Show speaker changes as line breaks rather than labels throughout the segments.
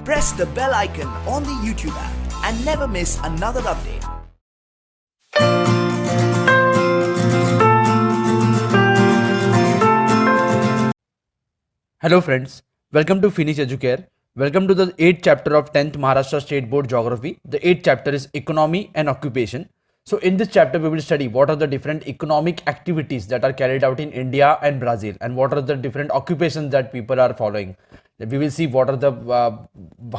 press the bell icon on the YouTube app and never miss another update.
Hello friends, welcome to Finish Educare. Welcome to the 8th chapter of 10th Maharashtra State Board Geography. The 8th chapter is Economy and Occupation. So in this chapter we will study what are the different economic activities that are carried out in India and Brazil, and what are the different occupations that people are following. We will see what are the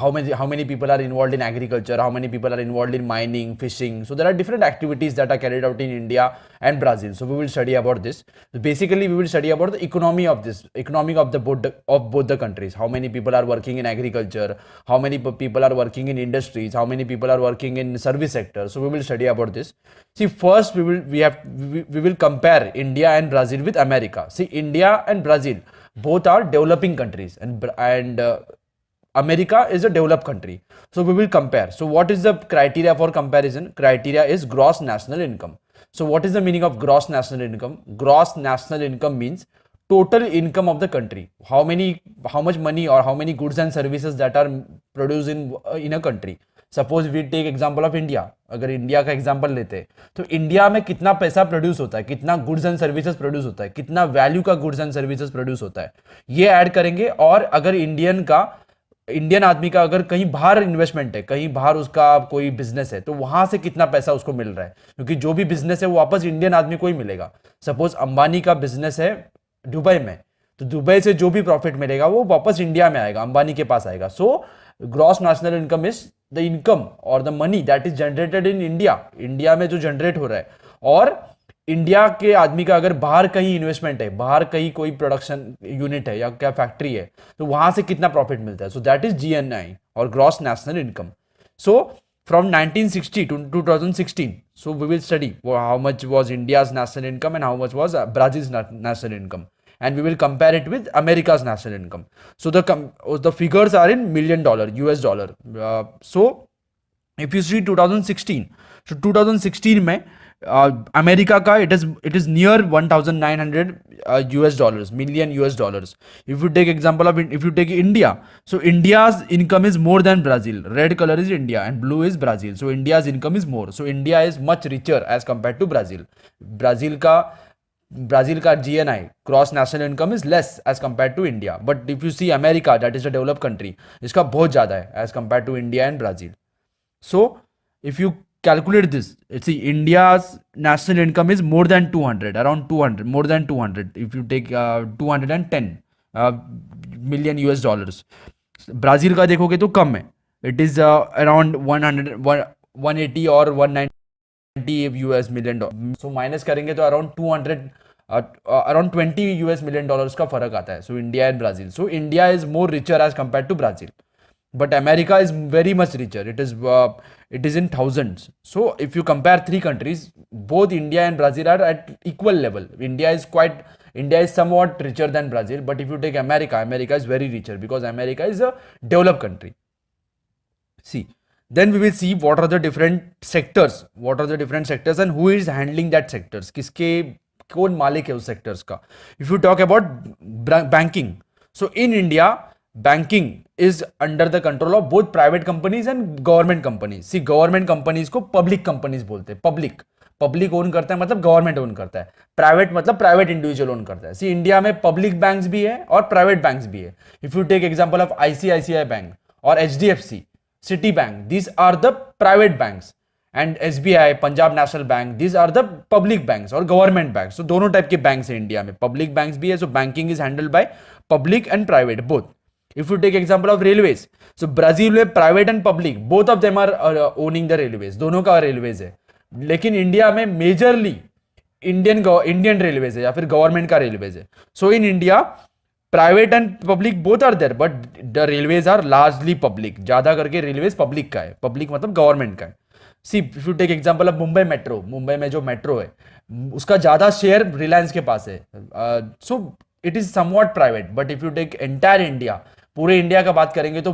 how many people are involved in agriculture, how many people are involved in mining, fishing. So there are different activities that are carried out in India and Brazil. So we will study about this. So basically we will study about the economy of both the countries. How many people are working in agriculture, how many people are working in industries, how many people are working in service sector. So we will study about this. See, first we will compare India and Brazil with America. See, India and Brazil both are developing countries, and America is a developed country. So we will compare. So what is the criteria for comparison? Criteria is gross national income. So what is the meaning of gross national income? Gross national income means total income of the country. How much money or how many goods and services that are produced in a country. Suppose we take example of India. अगर India का example लेते हैं तो India में कितना पैसा produce होता है, कितना गुड्स एंड सर्विसेज प्रोड्यूस होता है, कितना वैल्यू का गुड्स एंड सर्विसेज प्रोड्यूस होता है, ये ऐड करेंगे. और अगर इंडियन आदमी का अगर कहीं बाहर इन्वेस्टमेंट है, कहीं बाहर उसका कोई बिजनेस है, तो वहां से कितना पैसा उसको मिल रहा है, क्योंकि जो भी बिजनेस है वो वापस इंडियन आदमी को ही मिलेगा. सपोज अंबानी का बिजनेस है दुबई में, तो दुबई से जो भी प्रॉफिट मिलेगा वो वापस इंडिया में आएगा, अंबानी के पास आएगा. So gross national income is the income और the money that is generated in India. India में जो जनरेट हो रहा है, और इंडिया के आदमी का अगर बाहर कहीं इन्वेस्टमेंट है, बाहर कहीं कोई प्रोडक्शन यूनिट है या क्या फैक्ट्री है, तो वहां से कितना प्रॉफिट मिलता है. सो दैट इज जीएनआई और gross national income. So from 1960 to 2016, so we will study how much was India's national income and how much was Brazil's national income, and we will compare it with America's national income. So the figures are in $1 million US dollar. So if you see 2016, so 2016 में America का it is near 1900 US dollars, million US dollars. If you take example of if you take India, so India's income is more than Brazil. Red color is India and blue is Brazil. So India's income is more. So India is much richer as compared to Brazil. Brazil का GNI, gross national income, is less as compared to India. But if you see America, that is a developed country, इसका बहुत ज़्यादा है as compared to India and Brazil. So if you calculate this, see, India's national income is more than 200, around 200, more than 200. If you take 210 million US dollars. Brazil का देखोगे तो कम है, it is around 180 और 190 US million dollars. So minus करेंगे तो around 200, around 20 US million dollars का फर्क आता है. So India and Brazil. So India is more richer as compared to Brazil. But America is very much richer. It is in thousands. So if you compare three countries, both India and Brazil are at equal level. India is somewhat richer than Brazil. But if you take America is very richer because America is a developed country. See, then we will see what are the different sectors. What are the different sectors and who is handling that sectors. कौन मालिक है उस sectors का. If you talk about banking, so in India, banking is under the control of both private companies and government companies. See, government companies को public companies बोलते हैं. public own करता है मतलब government own करता है. private मतलब private individual own करता है. See, इंडिया में public banks भी है और private banks भी है. If you take example of ICICI Bank or HDFC, Citibank, these are the private banks. And SBI, Punjab National Bank, these are the public banks or government banks. So दोनों type के banks हैं India में. Public banks भी है. So banking is handled by public and private both. If you take example of railways, so Brazil में private and public both of them are owning the railways. दोनों का railways है. लेकिन India में majorly Indian railways है या फिर government का railways है. So in India, private and public both are there, but the railways are largely public. ज़्यादा करके railways public का है. Public मतलब government का है. See, if you take example of Mumbai metro, Mumbai में जो मेट्रो है उसका ज़्यादा शेयर रिलायंस के पास है. So it is somewhat private. But if you take entire India, पूरे इंडिया का बात करेंगे तो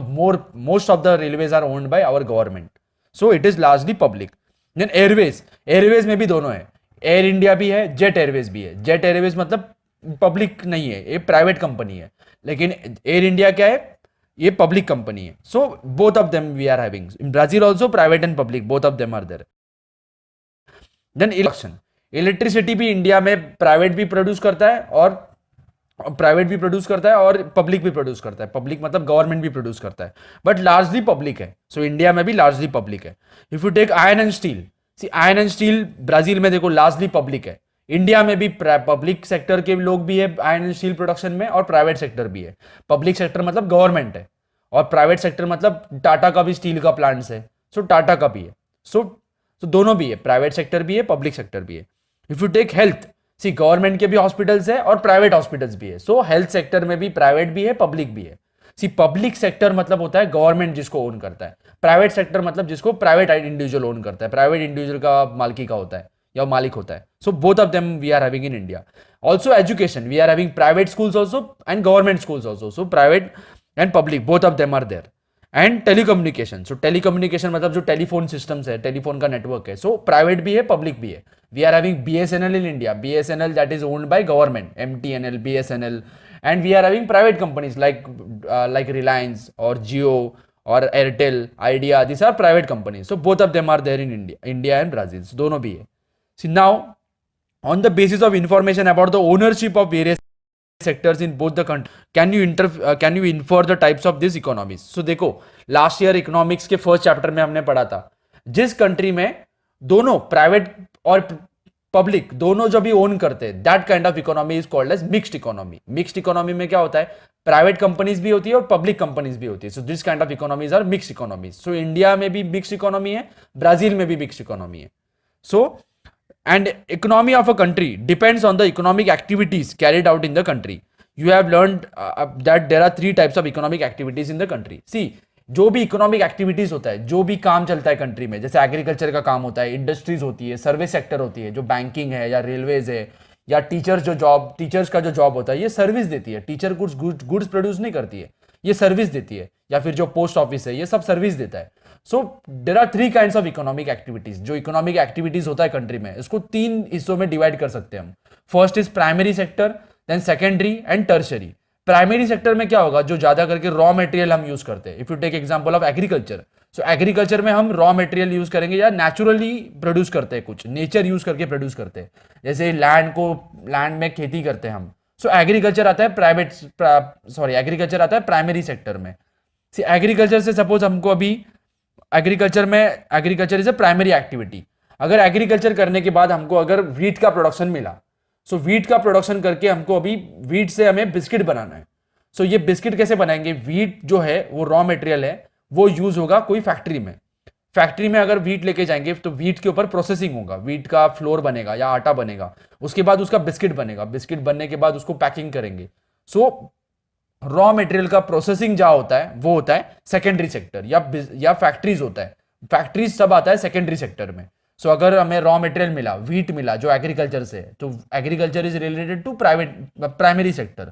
most of the railways are owned by our government. So it is largely public. Then airways में भी दोनों है. एयर इंडिया भी है, जेट एयरवेज भी है. जेट एयरवेज मतलब पब्लिक नहीं है, ये प्राइवेट कंपनी है. लेकिन एयर इंडिया क्या है, ये पब्लिक कंपनी है. So both of them we are having. In Brazil also private and public both of them are there. Then election, electricity भी इंडिया में प्राइवेट भी प्रोड्यूस करता है और पब्लिक भी प्रोड्यूस करता है. पब्लिक मतलब गवर्नमेंट भी प्रोड्यूस करता है, बट लार्जली पब्लिक है. सो इंडिया में भी लार्जली पब्लिक है. If you take iron and steel, see iron and steel Brazil में देखो लार्जली पब्लिक है. इंडिया में भी पब्लिक सेक्टर के लोग भी है आयरन एंड स्टील प्रोडक्शन में, और प्राइवेट सेक्टर भी है. पब्लिक सेक्टर मतलब गवर्नमेंट है, और प्राइवेट सेक्टर मतलब टाटा का भी स्टील का प्लांट्स है. सो टाटा का भी है. सो दोनों भी है, प्राइवेट सेक्टर भी है, पब्लिक सेक्टर भी है. If you take health, see government के भी हॉस्पिटल्स है और प्राइवेट हॉस्पिटल्स भी है. सो हेल्थ सेक्टर में भी प्राइवेट भी है, पब्लिक भी है. सी पब्लिक सेक्टर मतलब होता है गवर्नमेंट जिसको ओन करता है. प्राइवेट सेक्टर मतलब जिसको प्राइवेट इंडिविजुअल ओन करता है, प्राइवेट इंडिविजुअल का मालिकी का होता है या मालिक होता है. So both of them we are having in India. Also education, we are having private schools also and government schools also. So private and public both of them are there. And telecommunication, so telecommunication मतलब जो telephone systems है, telephone का network है. So private भी है, public भी है. We are having BSNL in India, BSNL that is owned by government, MTNL, BSNL, and we are having private companies like Reliance or Jio or Airtel, Idea. These are private companies. So both of them are there in India and Brazil. So दोनों भी है. See now, on the basis of information about the ownership of various sectors in both the country, can you infer the types of these economies? So देखो last year economics के first chapter में हमने पढ़ा था, जिस country में दोनों private और पब्लिक दोनों जो भी ओन करते हैं, that kind of economy is called as mixed economy. Mixed economy में क्या होता है, प्राइवेट कंपनीज भी होती है और पब्लिक कंपनीज भी होती है. So this kind of economies are mixed economies. So India में भी मिक्स्ड इकोनॉमी है, ब्राजील में भी मिक्स्ड इकोनॉमी है. सो and economy of a country depends on the economic activities carried out in the country. You have learned that there are three types of economic activities in the country. See, जो भी economic activities होता है, जो भी काम चलता है country में, जैसे एग्रीकल्चर का काम होता है, इंडस्ट्रीज होती है, सर्विस सेक्टर होती है, जो बैंकिंग है या रेलवेज है, या टीचर्स का जो जॉब होता है, ये सर्विस देती है. टीचर गुड्स प्रोड्यूस नहीं करती है, ये सर्विस देती है. या फिर जो पोस्ट ऑफिस है, ये सब सर्विस देता है. So there are three kinds of economic activities. जो इकोनॉमिक एक्टिविटीज होता है कंट्री में, इसको तीन हिस्सों में डिवाइड कर सकते हैं हम. First is primary sector, then secondary and tertiary. Primary sector में क्या होगा, जो ज्यादा करके रॉ मटेरियल हम यूज करते हैं. If you take example of agriculture, so agriculture में हम रॉ मटेरियल यूज करेंगे या नेचुरली प्रोड्यूस करते हैं, कुछ नेचर यूज करके प्रोड्यूस करते हैं. जैसे लैंड में खेती करते हैं हम. सो एग्रीकल्चर आता है एग्रीकल्चर आता है प्राइमरी सेक्टर में. एग्रीकल्चर से सपोज हमको अभी agriculture is a primary activity. अगर एग्रीकल्चर करने के बाद हमको अगर वीट का प्रोडक्शन मिला, सो वीट का प्रोडक्शन करके हमको अभी वीट से हमें बिस्किट बनाना है. सो ये बिस्किट कैसे बनाएंगे, वीट जो है वो रॉ मटेरियल है, वो यूज होगा कोई फैक्ट्री में. फैक्ट्री में अगर वीट लेके जाएंगे तो वीट के ऊपर प्रोसेसिंग होगा, वीट का फ्लोर बनेगा या आटा बनेगा, उसके बाद उसका बिस्किट बनेगा. बिस्किट बनने के बाद उसको पैकिंग करेंगे. सो रॉ मटेरियल का प्रोसेसिंग जहां होता है वो होता है सेकेंडरी सेक्टर, या फैक्ट्रीज होता है. फैक्ट्रीज सब आता है सेकेंडरी सेक्टर में. सो अगर हमें रॉ मटेरियल मिला, वीट मिला जो एग्रीकल्चर से है, तो agriculture is related to primary sector.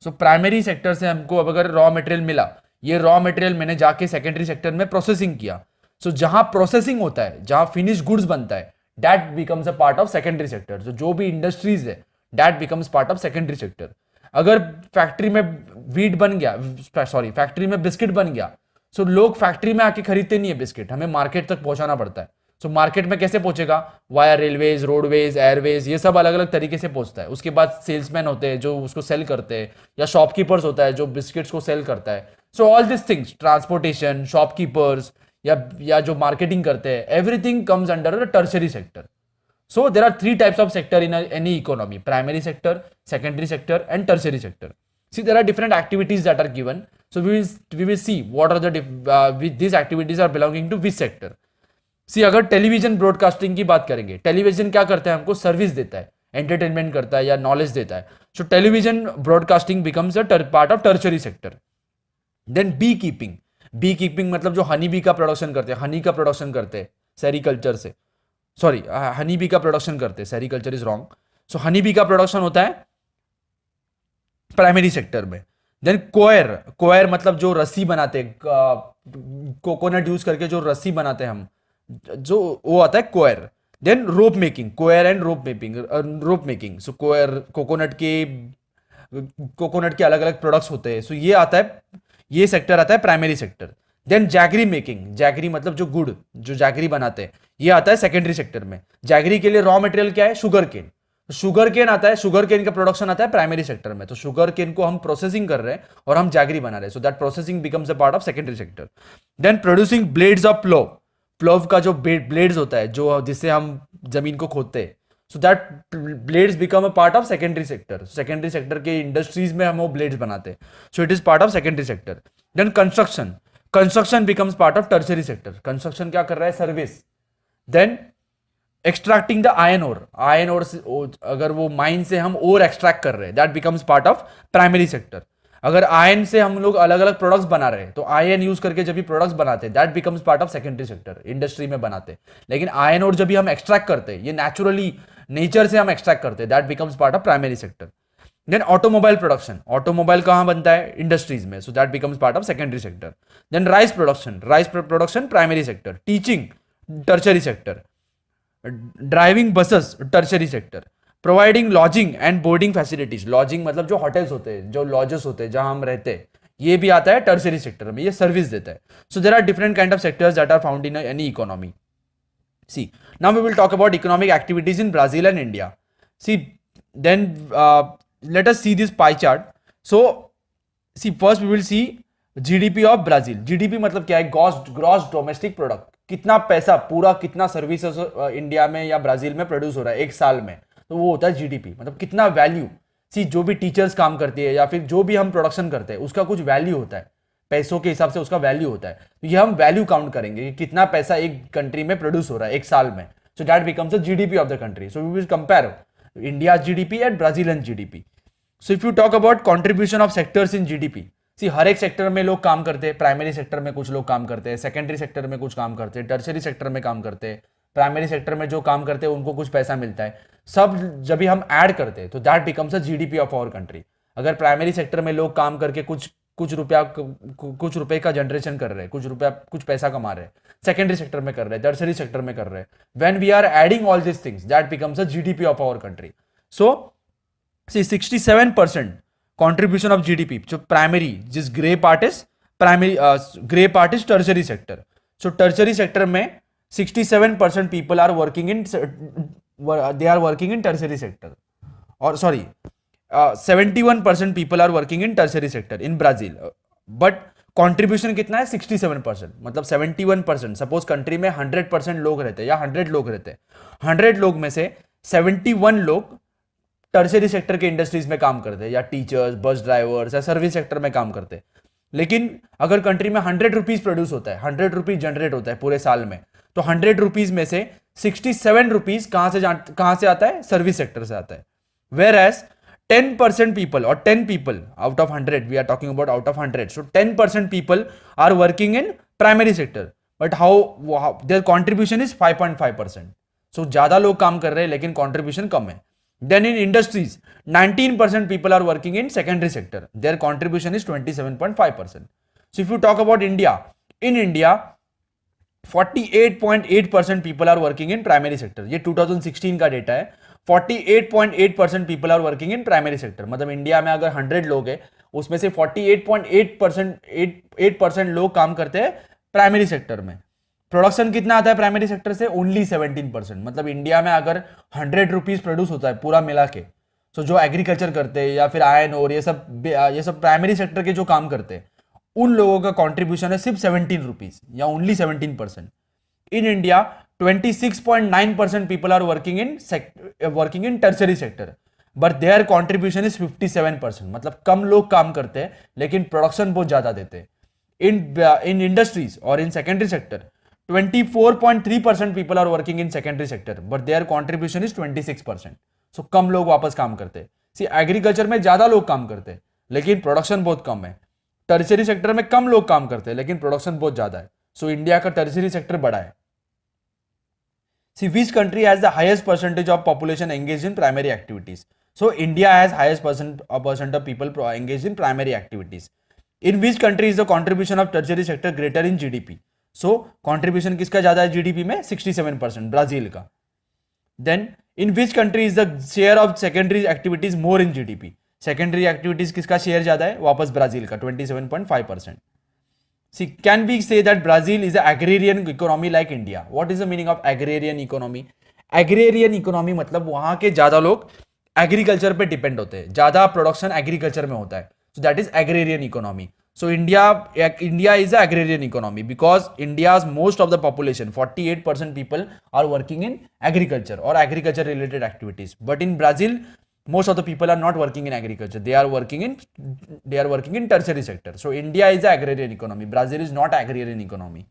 So primary sector से हमको अब अगर रॉ मटेरियल मिला, ये रॉ मटेरियल मैंने जाके सेकेंडरी सेक्टर में प्रोसेसिंग किया. सो जहां प्रोसेसिंग होता है, जहां फिनिश गुड्स बनता है, that becomes a part of secondary sector. जो भी इंडस्ट्रीज है, that becomes part of secondary sector. अगर फैक्ट्री में फैक्ट्री में बिस्किट बन गया, सो लोग फैक्ट्री में आके खरीदते नहीं है बिस्किट, हमें मार्केट तक पहुंचाना पड़ता है. सो मार्केट में कैसे पहुंचेगा, वाया रेलवेज, रोडवेज, एयरवेज, ये सब अलग अलग तरीके से पहुंचता है. उसके बाद सेल्समैन होते हैं जो उसको सेल करते हैं, या शॉपकीपर्स होता है जो बिस्किट्स को सेल करता है. So all this things, transportation, shopkeepers, या जो मार्केटिंग करते हैं, everything comes under the tertiary sector. So there are three types of sector in any economy: primary sector, secondary sector, and tertiary sector. See, there are different activities that are given. So we will see what are these activities are belonging to which sector. See, अगर television broadcasting की बात करेंगे, television क्या करता है, हमको service देता है, एंटरटेनमेंट करता है या नॉलेज देता है. So television broadcasting becomes a part of tertiary sector. Then bee keeping मतलब जो हनी बी का प्रोडक्शन करते हैं, हनी का प्रोडक्शन करते हैं सेरिकल्चर से, हनी बी का प्रोडक्शन करते हैं, sericulture is wrong. So honey bee का प्रोडक्शन होता है प्राइमरी सेक्टर में. देन कोयर मतलब जो रस्सी बनाते हैं, कोकोनट यूज करके जो रस्सी बनाते हैं हम, जो वो आता है coir. Then rope making, coir and rope making. So coir coconut के अलग अलग प्रोडक्ट्स होते हैं. सो ये आता है, ये सेक्टर आता है primary sector. Then jaggery making, jaggery मतलब जो गुड़, जो जैगरी बनाते हैं, ये आता है सेकेंडरी सेक्टर में। जैगरी के लिए रॉ मटेरियल क्या है, शुगर केन। शुगर केन आता है, शुगर केन का प्रोडक्शन आता है प्राइमरी सेक्टर में। तो शुगर केन को हम प्रोसेसिंग कर रहे हैं और हम जैगरी बना रहे हैं, so that processing becomes a part of secondary sector. Then producing blades of plough, plough का जो ब्लेड्स होता है, जो जिससे हम जमीन को खोदते हैं, so that blades become a part of secondary sector. Secondary sector के इंडस्ट्रीज में हम वो ब्लेड्स बनाते हैं, so it is part of secondary sector. Then construction, construction becomes part of tertiary sector. Construction क्या कर रहा है, service. Then extracting the iron ore, iron ore अगर वो माइन से हम ओर एक्सट्रैक्ट कर रहे हैं, that becomes part of primary sector. अगर आयन से हम लोग अलग अलग प्रोडक्ट्स बना रहे हैं, तो आयन यूज करके जब भी प्रोडक्ट्स बनाते हैं, that becomes part of secondary sector, industry में बनाते हैं। लेकिन आयन और जब भी हम एक्सट्रैक्ट करते हैं, ये नेचुरली नेचर से हम एक्सट्रैक्ट करते हैं, that becomes part of primary sector. Then automobile production, automobile कहां बनता है, इंडस्ट्रीज में, so that becomes part of secondary sector. Then rice production, rice production primary sector. Teaching tertiary sector. Driving buses tertiary sector. Providing lodging and boarding facilities, lodging मतलब जो hotels होते हैं, जो lodges होते हैं जहां हम रहते हैं, ये भी आता है टर्शरी सेक्टर में, ये सर्विस देता है। So there are different kind of sectors that are found in any economy. See, now we will talk about economic activities in Brazil and India. See, then let us see this pie chart. So, see, first we will see GDP of Brazil. GDP मतलब क्या है, gross domestic product. कितना पैसा, पूरा कितना services India में या Brazil में प्रोड्यूस हो रहा है एक साल में, तो वो होता है जीडीपी। मतलब कितना वैल्यू, सी जो भी टीचर्स काम करती है या फिर जो भी हम प्रोडक्शन करते हैं, उसका कुछ वैल्यू होता है, पैसों के हिसाब से उसका वैल्यू होता है। तो ये हम वैल्यू काउंट करेंगे कि कितना पैसा एक कंट्री में प्रोड्यूस हो रहा है एक साल में, so that becomes the GDP of the country. So we will compare India GDP and Brazilian GDP. So if you talk about contribution of sectors in GDP, see हर एक सेक्टर में लोग काम करते हैं। प्राइमरी सेक्टर में कुछ लोग काम करते हैं, सेकेंडरी सेक्टर में कुछ काम करते हैं, टर्शरी सेक्टर में काम करते हैं। प्राइमरी सेक्टर में जो काम करते हैं उनको कुछ पैसा मिलता है। सब जब भी हम ऐड करते हैं तो that becomes a GDP of our country. अगर प्राइमरी सेक्टर में लोग काम करके कुछ रुपए का जनरेशन कर रहे हैं, कुछ पैसा कमा रहे हैं, सेकेंडरी सेक्टर में कर रहे हैं, टर्शरी सेक्टर में कर रहे हैं, when we are adding all this things, that becomes a GDP of our country. So see 67% contribution of GDP, जो प्राइमरी, जिस grey part is tertiary sector. So tertiary sector में 67% people are working in, they are working in tertiary sector, और sorry 71% people are working in tertiary sector in Brazil. But contribution कितना है, 67%। मतलब 71%, suppose country में 100% लोग रहते हैं या 100 लोग रहते हैं, 100 लोग में से 71 लोग टर्शरी सेक्टर के इंडस्ट्रीज में काम करते हैं, या टीचर्स, बस ड्राइवर्स या सर्विस सेक्टर में काम करते हैं। लेकिन अगर कंट्री में 100 रुपीज प्रोड्यूस होता है, 100 रुपीज जनरेट होता है पूरे साल में, तो 100 रुपीज में से 67 रुपीज कहां से आता है, सर्विस सेक्टर से आता है। वेयर एज 10% पीपल, और 10 people out of 100, we are talking about out of 100, so 10% people are working in primary sector, but how their contribution is 5.5%। So ज्यादा लोग काम कर रहे हैं लेकिन कॉन्ट्रीब्यूशन कम है। Then in industries, 19% people are working in secondary sector. Their contribution is 27.5%. So if you talk about India, in India, 48.8% people are working in primary sector. ये 2016 का डेटा है। 48.8% people are working in primary sector. मतलब India में अगर 100 लोग हैं, उसमें से 48.8% लोग काम करते हैं प्राइमरी सेक्टर में। प्रोडक्शन कितना आता है प्राइमरी सेक्टर से, ओनली 17%। मतलब इंडिया में अगर 100 रुपीज प्रोड्यूस होता है पूरा मिला के, तो जो एग्रीकल्चर करते हैं या फिर आयन और ये सब प्राइमरी सेक्टर के जो काम करते हैं, उन लोगों का कॉन्ट्रीब्यूशन है सिर्फ 17 रुपीज या only 17%। In India 26.9% people are working in tertiary sector, but their contribution is 57%। मतलब कम लोग काम करते हैं लेकिन प्रोडक्शन बहुत ज्यादा देते हैं। इन इंडस्ट्रीज और इन secondary sector 24.3% people are working in secondary sector, but their contribution is 26%। So कम लोग वापस काम करते हैं। सी एग्रीकल्चर में ज्यादा लोग काम करते हैं लेकिन प्रोडक्शन बहुत कम है। टर्शरी सेक्टर में कम लोग काम करते हैं लेकिन प्रोडक्शन बहुत ज्यादा है। सो इंडिया का टर्शरी सेक्टर बड़ा है। See which country has the highest percentage of population engage in primary activities. So India has highest percent of people engage in primary activities. In which country is the contribution of tertiary sector greater in GDP. So contribution किसका ज्यादा है GDP में, 67%, Brazil का। Then in which country is the share of secondary activities more in GDP. Secondary activities किसका share ज्यादा है, वापस Brazil का 27.5%. See, can we say that Brazil is an agrarian economy like India? What is the meaning of agrarian economy? Agrarian economy मतलब वहां के ज्यादा लोग एग्रीकल्चर पे डिपेंड होते हैं, ज्यादा प्रोडक्शन एग्रीकल्चर में होता है. So that is agrarian economy. So India is an agrarian economy because India's most of the population, 48% people are working in agriculture or agriculture related activities. But in Brazil, most of the people are not working in agriculture. They are working in tertiary sector. So India is an agrarian economy. Brazil is not agrarian economy.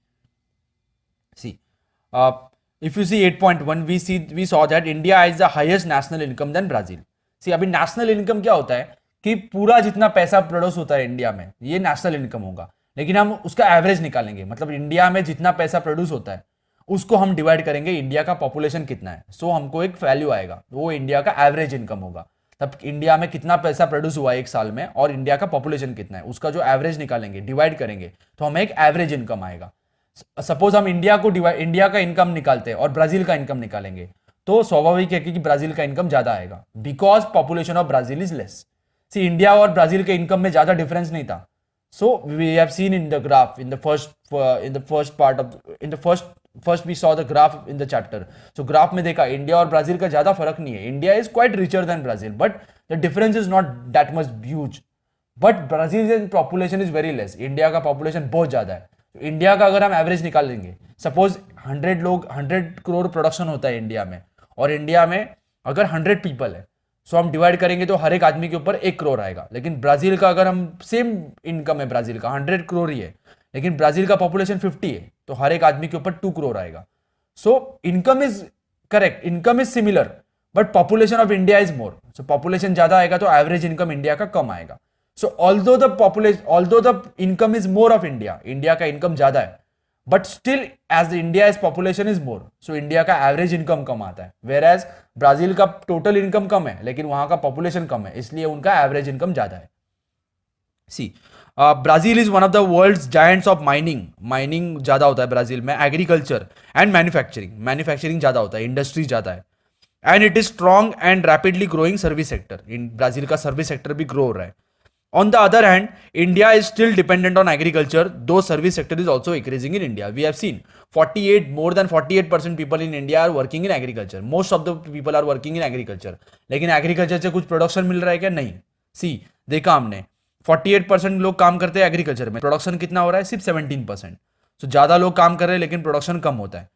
See, if you see 8.1, we saw that India has the highest national income than Brazil. See, अभी national income क्या होता है कि पूरा जितना पैसा produce होता है इंडिया में ये नेशनल इनकम होगा, लेकिन हम उसका एवरेज निकालेंगे. मतलब इंडिया में जितना पैसा प्रोड्यूस होता है उसको हम डिवाइड करेंगे इंडिया का पॉपुलेशन कितना है. सो हमको एक वैल्यू आएगा, वो इंडिया का एवरेज इनकम होगा. तब इंडिया में कितना पैसा प्रोड्यूस हुआ है एक साल में और इंडिया का पॉपुलेशन कितना है, उसका जो एवरेज निकालेंगे, डिवाइड करेंगे, तो हमें एक एवरेज इनकम आएगा. सपोज हम इंडिया का इनकम निकालते हैं और ब्राजील का इनकम निकालेंगे, तो स्वाभाविक है कि ब्राजील का इनकम ज्यादा आएगा because population of Brazil is less. See, India और ब्राजील के इनकम में ज्यादा डिफरेंस नहीं था. So we have seen in the graph in the first we saw the graph in the chapter. So graph में देखा इंडिया और Brazil का ज्यादा फर्क नहीं है. India is quite richer than Brazil but the difference is not that much huge. But Brazil population is very less. India का population बहुत ज्यादा है. इंडिया का अगर हम एवरेज निकाल लेंगे, सपोज 100 करोड़ प्रोडक्शन होता है इंडिया में, और इंडिया में अगर 100 पीपल है, सो हम डिवाइड करेंगे तो हर एक आदमी के ऊपर 1 करोड़ आएगा. लेकिन ब्राजील का अगर हम सेम इनकम है, ब्राजील का 100 करोड़ ही है, लेकिन ब्राजील का पॉपुलेशन 50 है, तो हर एक आदमी के ऊपर 2 करोड़ आएगा. So income is correct, income is similar, but population of India is more. So population ज्यादा आएगा तो एवरेज इनकम इंडिया का कम आएगा. So although the income is more of India, India का इनकम ज्यादा है, but still as India is population is more, so India का एवरेज इनकम कम आता है. वेर एज ब्राजील का टोटल इनकम कम है लेकिन वहां का पॉपुलेशन कम है, इसलिए उनका एवरेज इनकम ज्यादा है. See, Brazil is one of the world's giants of mining ज्यादा होता है ब्राजील में, एग्रीकल्चर एंड मैन्युफैक्चरिंग ज्यादा होता है, इंडस्ट्री ज्यादा है. And it is strong and rapidly growing service sector. In Brazil का सर्विस सेक्टर भी ग्रो हो रहा है. On the other hand, India is still dependent on agriculture, though service sector is also increasing in India. We have seen more than 48% people in India are working in agriculture. Most of the people are working in agriculture. लेकिन agriculture से कुछ production मिल रहा है क्या? नहीं. See, देखा हमने 48% लोग काम करते हैं एग्रीकल्चर में, प्रोडक्शन कितना हो रहा है? सिर्फ 17%. So ज्यादा लोग काम कर रहे हैं लेकिन प्रोडक्शन कम होता है.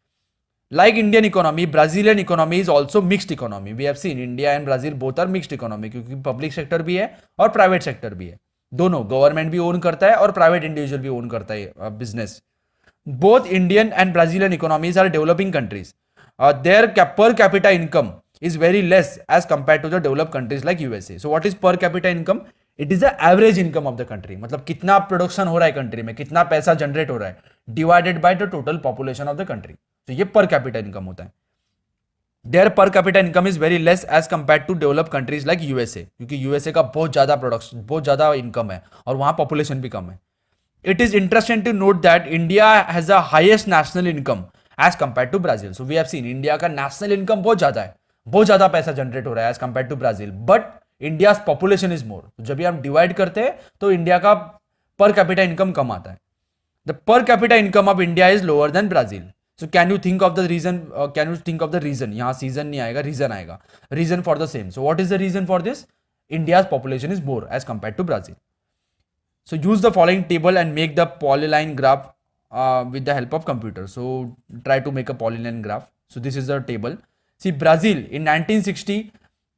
Like Indian economy, Brazilian economy is also mixed economy. We have seen India and Brazil both are mixed economy क्योंकि पब्लिक सेक्टर भी है और प्राइवेट सेक्टर भी है. दोनों गवर्नमेंट भी ओन करता है और प्राइवेट इंडिविजुअल भी ओन करता है business. Both Indian and Brazilian economies are developing countries. Their per capita income is very less as compared to the developed countries like USA. So what is per capita income? It is the average income of the country. मतलब कितना production हो रहा है country में, कितना पैसा generate हो रहा है, divided by the total population of the country. तो ये पर कैपिटा इनकम होता है. Their per capita income is very less as compare to develop countries like USA, क्योंकि यूएसए का बहुत ज्यादा प्रोडक्शन, बहुत ज्यादा इनकम है और वहां पॉपुलेशन भी कम है. It is interesting to note that India has the highest national income as compare to Brazil. So we have seen India का नेशनल इनकम बहुत ज्यादा है, बहुत ज्यादा पैसा जनरेट हो रहा है as compare to Brazil, but India population is more. जब भी हम डिवाइड करते हैं तो इंडिया का पर कैपिटा इनकम कम आता है. The per capita income of India is lower than Brazil. So can you think of the reason, यहां सीजन नहीं आएगा, रीजन आएगा. Reason for the same. So what is the reason for this? India population is more as compare to Brazil. So use the following table and make the polyline graph with the help of computer. So try to make a polyline graph. So this is the table. See, Brazil in 1960,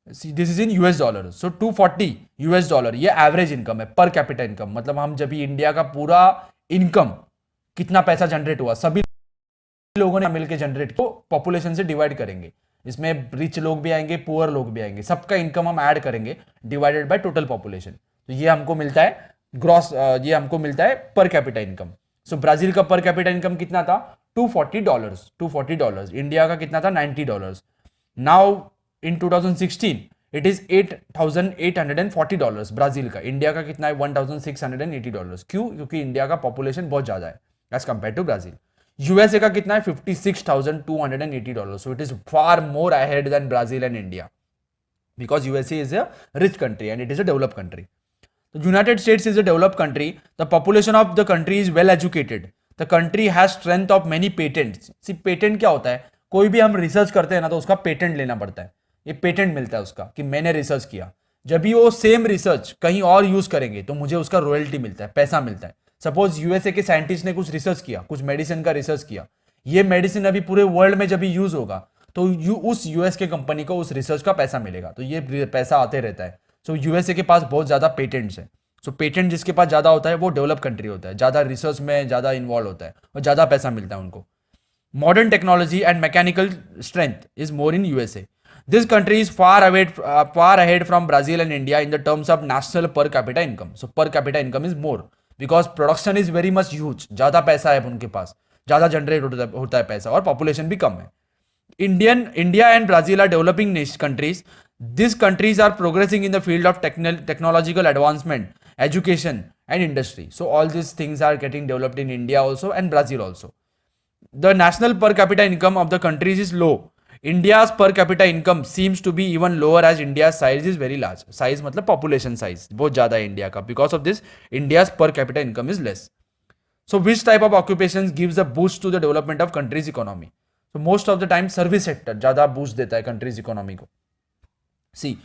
see this is in US dollar. So 240 US dollar ये average income है, पर capita income. मतलब हम जब भी India का पूरा income कितना पैसा जनरेट हुआ, सभी लोगों ने मिलकर जनरेट को पॉपुलेशन से डिवाइड करेंगे. इसमें रिच लोग भी आएंगे, पुअर लोग भी आएंगे, सबका इनकम हम ऐड करेंगे डिवाइडेड बाय टोटल पॉपुलेशन. तो ये हमको मिलता है ग्रॉस, ये हमको मिलता है पर कैपिटा इनकम. सो ब्राजील का पर कैपिटा इनकम कितना था? $240. इंडिया का कितना था? $90. Now in 2016 it is $8,840 Brazil का. इंडिया का कितना है? $1,680. क्यों? क्योंकि इंडिया का पॉपुलेशन बहुत ज्यादा है as compare to Brazil. USA का कितना है? $56,280. So it is far more ahead than Brazil and India. because USA is a rich country and it is a developed country. The United States is a developed country. The population of the country is well educated. The country has strength of many patents. See, patent क्या होता है? कोई भी हम research करते हैं ना तो उसका पेटेंट लेना पड़ता है. ये पेटेंट मिलता है उसका कि मैंने रिसर्च किया. जब भी वो सेम रिसर्च कहीं और यूज करेंगे तो मुझे उसका रॉयल्टी मिलता है, पैसा मिलता है. सपोज यूएसए के साइंटिस्ट ने कुछ रिसर्च किया, कुछ मेडिसिन का रिसर्च किया. ये मेडिसिन अभी पूरे वर्ल्ड में जब भी यूज होगा तो उस यूएस के कंपनी को उस रिसर्च का पैसा मिलेगा. तो ये पैसा आते रहता है. सो यूएसए के पास बहुत ज्यादा पेटेंट्स है. सो पेटेंट जिसके पास ज्यादा होता है वो डेवलप कंट्री होता है, ज्यादा रिसर्च में ज्यादा इन्वॉल्व होता है और ज्यादा पैसा मिलता है उनको. Modern technology and mechanical strength is more in USA. This country is far ahead from Brazil and India in the terms of national per capita income. So per capita income is more because production is very much huge. ज़्यादा पैसा है उनके पास, ज़्यादा generate होता है पैसा और population भी कम है. India and Brazil are developing countries. These countries are progressing in the field of technological advancement, education and industry. So all these things are getting developed in India also and Brazil also. The national per capita income of the countries is low. India's per capita income seems to be even lower as India's size is very large. Size मतलब population size बहुत ज़्यादा है India का. Because of this, India's per capita income is less. So which type of occupations gives a boost to the development of country's economy? So most of the time service sector ज़्यादा boost देता है country's economy को. See,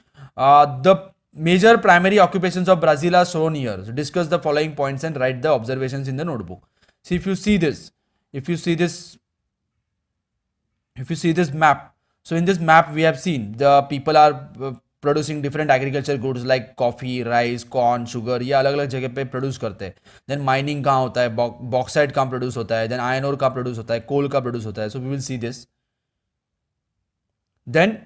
the major primary occupations of Brazil are shown here. So discuss the following points and write the observations in the notebook. See, if you see this map, so in this map we have seen the people are producing different agriculture goods like coffee, rice, corn, sugar. ये अलग अलग जगह पे produce करते हैं. Then mining कहाँ होता है, बॉक्साइट कहाँ प्रोड्यूस होता है, देन आयरन ओर का प्रोड्यूस होता है, कोल का प्रोड्यूस होता है. So we will see this. Then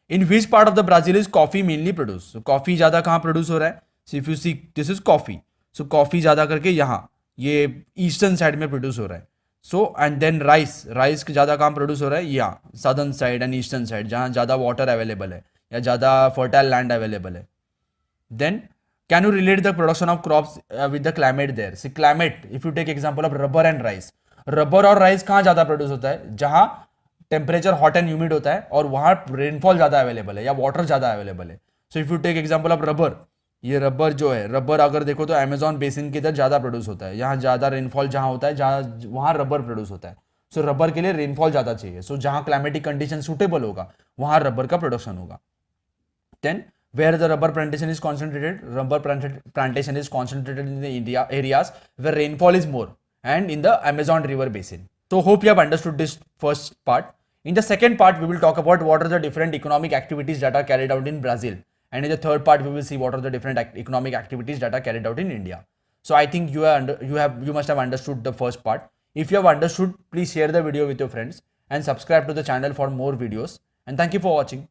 in which part of the Brazil is coffee mainly produce. Coffee ज्यादा कहाँ प्रोड्यूस हो रहा है. So if you see this is coffee. So coffee ज्यादा करके यहाँ ये ईस्टर्न साइड में प्रोड्यूस हो रहा है. सो एंड देन राइस ज़्यादा कहाँ प्रोड्यूस हो रहा है, यहाँ southern side and eastern side जहाँ ज़्यादा वाटर अवेलेबल है या ज़्यादा फर्टाइल लैंड अवेलेबल है. Then can you relate the production of crops with the climate there. See climate, if you take example of rubber and rice. Rubber और rice कहाँ ज़्यादा produce होता है, जहाँ टेम्परेचर हॉट एंड ह्यूमिड होता है और वहाँ रेनफॉल ज़्यादा अवेलेबल है या वाटर ज़्यादा अवेलेबल है. So if you take example of rubber, ये रबर जो है, रबर अगर देखो तो अमेजॉन बेसिन के इधर ज़्यादा प्रोड्यूस होता है, यहाँ ज़्यादा रेनफॉल जहाँ होता है, जहाँ वहाँ रबर प्रोड्यूस होता है. सो रबर के लिए रेनफॉल ज़्यादा चाहिए. सो जहाँ क्लाइमेटिक कंडीशन सूटेबल होगा वहाँ रबर का प्रोडक्शन होगा. Then where the rubber plantation is concentrated, rubber plantation is concentrated in the India areas where rainfall is more and in the Amazon river basin. So hope you have understood this first part. In the second part, we will talk about what are the different economic activities that are carried out in Brazil. And in the third part, we will see what are the different economic activities that are carried out in India. So I think you must have understood the first part. If you have understood, please share the video with your friends and subscribe to the channel for more videos. And thank you for watching.